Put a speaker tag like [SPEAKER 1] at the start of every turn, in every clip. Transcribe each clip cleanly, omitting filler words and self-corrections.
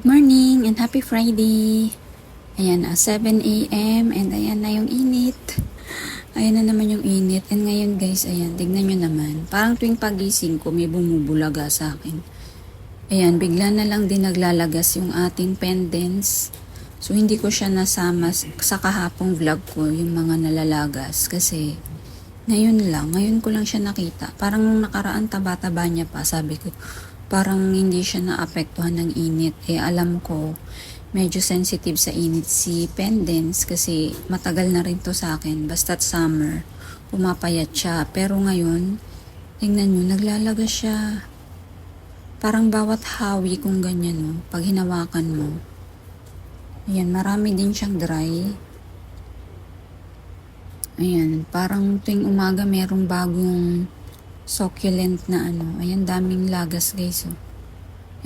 [SPEAKER 1] Good morning and happy Friday. Ayan, 7 a.m. and ayan na yung init. Ayan na naman yung init. And ngayon guys, ayan, tignan nyo naman. Parang tuwing pagising ko, may bumubulaga sa akin. Ayan, bigla na lang din naglalagas yung ating pendants. So, hindi ko siya nasama sa kahapong vlog ko, yung mga nalalagas. Kasi, ngayon ko lang siya nakita. Parang nung nakaraan, taba-taba niya pa. Sabi ko, parang hindi siya naapektuhan ng init. Alam ko, medyo sensitive sa init si pendants kasi matagal na rin to sa akin. Basta't summer, pumapayat siya. Pero ngayon, tingnan nyo, naglalagas siya. Parang bawat hawi kung ganyan, no? Pag hinawakan mo. Ayan, marami din siyang dry. Ayan, parang tuwing umaga merong bagong succulent na ano. Ayan, daming lagas guys. Oh.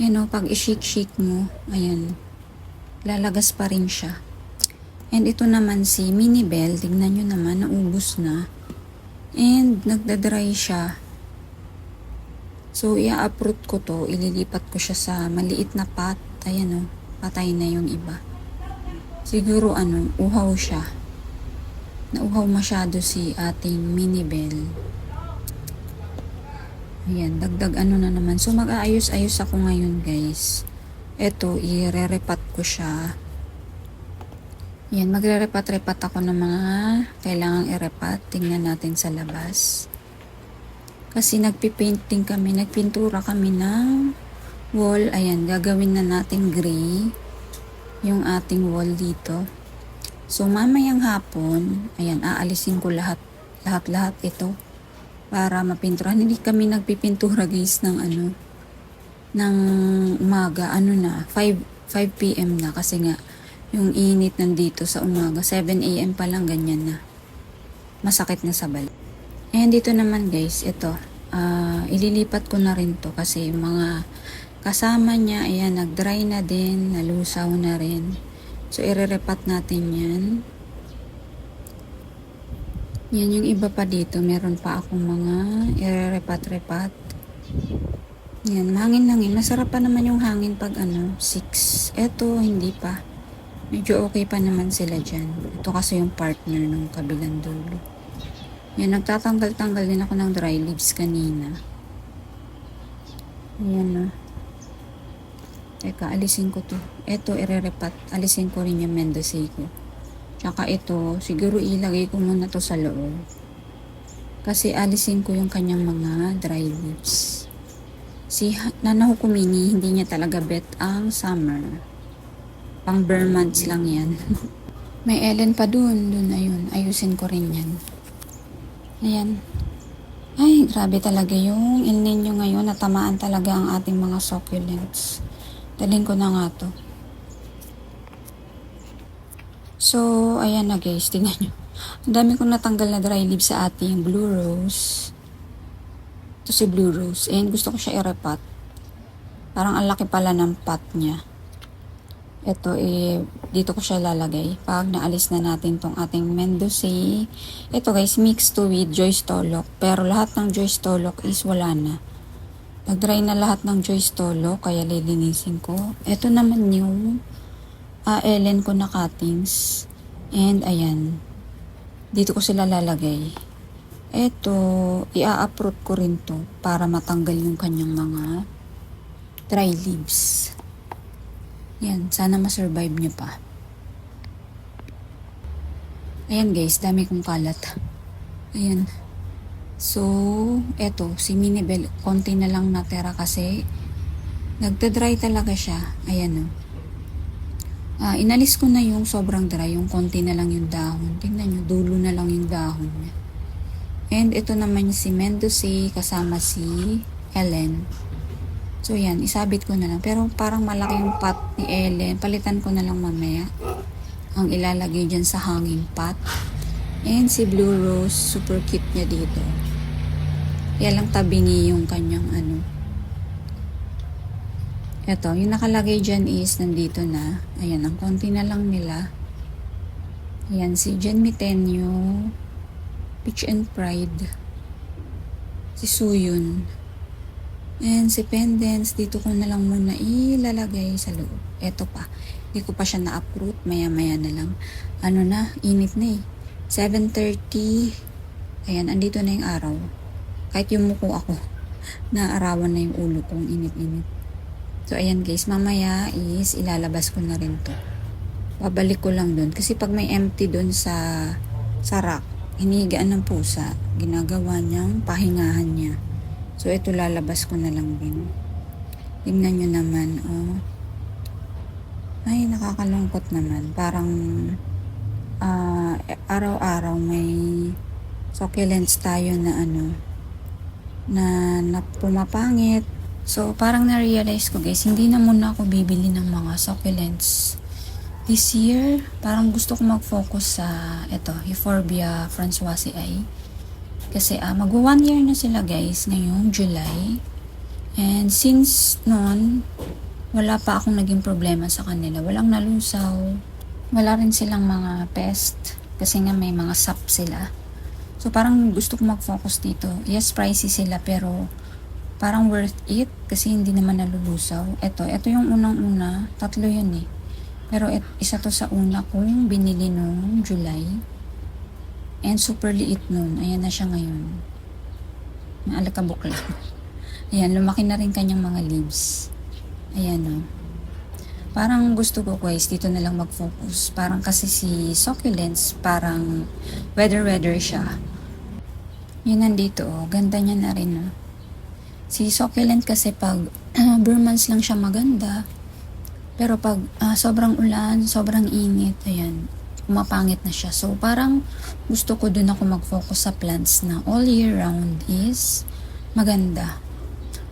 [SPEAKER 1] Ayan o, pag i-shake-shake mo, ayan, lalagas pa rin siya. And ito naman si Mini Bell, tignan nyo naman, naubos na. And nagdadry siya. So, i-uproot ko to, ililipat ko siya sa maliit na pot. Ayan o, patay na yung iba. Siguro uhaw siya. Nauhaw masyado si ating Mini Bell. Ayan, dagdag na naman. So, mag-aayos-ayos ako ngayon, guys. Ito, i-re-repat ko siya. Ayan, magre-repat-repat ako ng mga kailangang i-repat. Tingnan natin sa labas. Kasi nagpipainting kami, nagpintura kami ng wall. Ayan, gagawin na natin gray yung ating wall dito. So, mamayang hapon, ayan, aalisin ko lahat ito para mapinturahan. Hindi kami nagpipintura guys ng ng umaga, 5 p.m. na kasi nga yung init nandito sa umaga, 7 a.m. pa lang ganyan na. Masakit na sa balik. And dito naman guys, ito, ililipat ko na rin to kasi yung mga kasama niya, ayan, nag-dry na din, nalusaw na rin. So, ire-repat natin yan. Yan yung iba pa dito. Meron pa akong mga ire-repat-repat. Yan, hangin-hangin. Masarap pa naman yung hangin pag 6. Eto, hindi pa. Medyo okay pa naman sila dyan. Ito kasi yung partner ng kabilang dulo. Yan, nagtatanggal-tanggal din ako ng dry leaves kanina. Yan Teka, alisin ko to. Ito, ire-repat. Alisin ko rin yung Mendoza ko. Tsaka ito, siguro ilagay ko muna to sa loob. Kasi alisin ko yung kanyang mga dry leaves. Si Nana Hukumini, hindi niya talaga bet ang summer. Pang bare months lang yan. May Ellen pa dun, ayun. Ayusin ko rin yan. Ayan. Ay, grabe talaga yung El Nino ngayon. Natamaan talaga ang ating mga succulents. Dalhin ko na nga to. So, ayan na guys. Tingnan nyo. Ang dami kong natanggal na dry leaves sa ating blue rose. Ito si blue rose. And gusto ko siya i-repat. Parang ang laki pala ng pot niya. Ito dito ko siya lalagay. Pag naalis na natin tong ating Mendoza. Ito guys, mixed to with Joyce Tolok. Pero lahat ng Joyce Tolok is wala na. Nag-dry na lahat ng Joyce Tolok, kaya lilinisin ko. Ito naman yung Ellen ko na cuttings. And ayan, dito ko sila lalagay. Ito, i-uproot ko rin to para matanggal yung kanyang mga dry leaves. Yan, sana ma-survive nyo pa. Ayan guys, dami kong kalat. Ayan. So, eto, si Mini Bell, konti na lang natira kasi nagda-dry talaga siya. Ayan o. Inalis ko na yung sobrang dry, yung konti na lang yung dahon. Tingnan nyo, dulo na lang yung dahon niya. And ito naman si Mendoza kasama si Ellen. So, yan, isabit ko na lang. Pero parang malaki yung pot ni Ellen. Palitan ko na lang mamaya ang ilalagay dyan sa hanging pot. And si Blue Rose, super cute niya dito. Kaya lang tabingi yung kanyang Ito, yung nakalagay dyan is nandito na. Ayan, ang konti na lang nila. Ayan, si Jen Mitenyo, Peach and Pride, si Suyun. And si pendants, dito ko na lang muna ilalagay sa loob. Eto pa. Hindi ko pa siya na-uproot. Maya-maya na lang. Ano na, init na eh. 7:30. Ayan, andito na yung araw. Kahit yumuko ako, naarawan na yung ulo kong init-init. So, ayan guys, mamaya is ilalabas ko na rin to. Babalik ko lang dun. Kasi pag may empty dun sa rack, hinihigaan ng pusa, ginagawa niyang pahingahan niya. So, ito lalabas ko na lang din. Tingnan nyo naman, oh. Ay, nakakalungkot naman. Parang, araw-araw may succulents tayo na na pumapangit. So, parang na-realize ko guys, hindi na muna ako bibili ng mga succulents. This year, parang gusto ko mag-focus sa, Euphorbia francoisii. Kasi magwa 1 year na sila guys, ngayong July. And since noon, wala pa akong naging problema sa kanila. Walang nalusaw. Wala rin silang mga pest. Kasi nga may mga sap sila. So parang gusto ko mag-focus dito. Yes, pricey sila pero parang worth it. Kasi hindi naman nalulusaw. Ito yung unang-una. 3 yun eh. Pero isa to sa una kong binili noong July. And super liit nun. Ayan na siya ngayon. Naalakabok lang. Ayan, lumaki na rin kanyang mga leaves. Ayan o. Parang gusto ko guys, dito na lang mag-focus. Parang kasi si succulents, parang weather siya. Yun nandito o. Ganda niya na rin o. Si succulent kasi pag Burmans lang siya maganda. Pero pag sobrang ulan, sobrang init, ayan, pumapangit na siya. So, parang gusto ko dun ako mag-focus sa plants na all year round is maganda.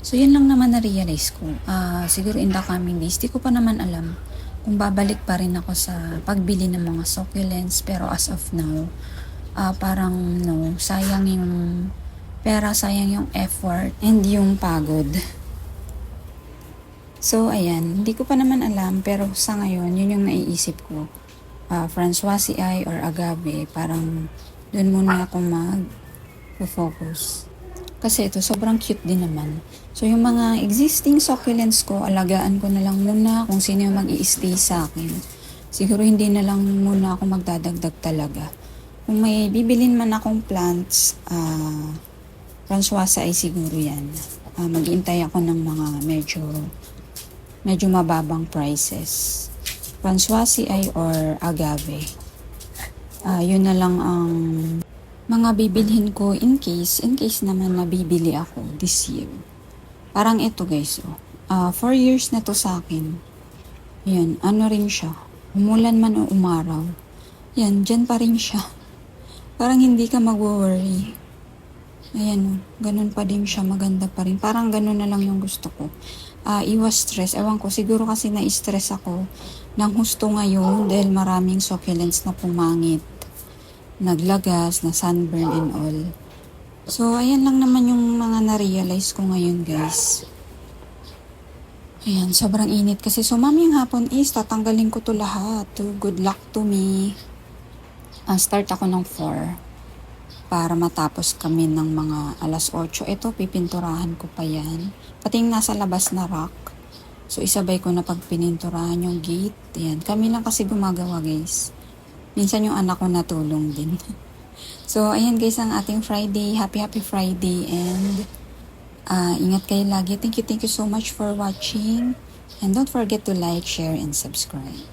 [SPEAKER 1] So, yun lang naman na-realize ko. Siguro in the coming days, di ko pa naman alam kung babalik pa rin ako sa pagbili ng mga succulents. Pero as of now, parang no, sayang yung pera, sayang yung effort, and yung pagod. So, ayan, hindi ko pa naman alam, pero sa ngayon, yun yung naiisip ko. Francoisii or agave, parang doon muna ako mag-focus. Kasi ito, sobrang cute din naman. So, yung mga existing succulents ko, alagaan ko na lang muna kung sino yung mag-i-stay sa akin. Siguro hindi na lang muna ako magdadagdag talaga. Kung may bibilin man akong plants, Francoisii siguro yan. Mag-iintay ako ng mga medyo mababang prices. Francoisii or agave. Yun na lang ang mga bibilhin ko in case naman nabibili ako this year. Parang ito guys, 4 years na to sa akin. Yan, ano rin siya. Umulan man o umaraw. Yan, dyan pa rin siya. Parang hindi ka mag-worry. Ayan, ganun pa din siya, maganda pa rin. Parang ganun na lang yung gusto ko. Iwas stress. Ewan ko, siguro kasi na-stress ako ng husto ngayon dahil maraming succulents na pumangit. Naglagas, na sunburn and all. So, ayan lang naman yung mga na-realize ko ngayon guys. Ayan, sobrang init kasi. So, mamayang hapon is tatanggalin ko to lahat. Good luck to me. Start ako ng 4 para matapos kami ng mga 8:00. Ito, pipinturahan ko pa yan. Pati yung nasa labas na rack. So, isabay ko na pag pininturahan yung gate. Yan. Kami lang kasi gumagawa, guys. Minsan yung anak ko natulong din. So, ayan guys, ang ating Friday. Happy Friday. And, ingat kayo lagi. Thank you so much for watching. And don't forget to like, share, and subscribe.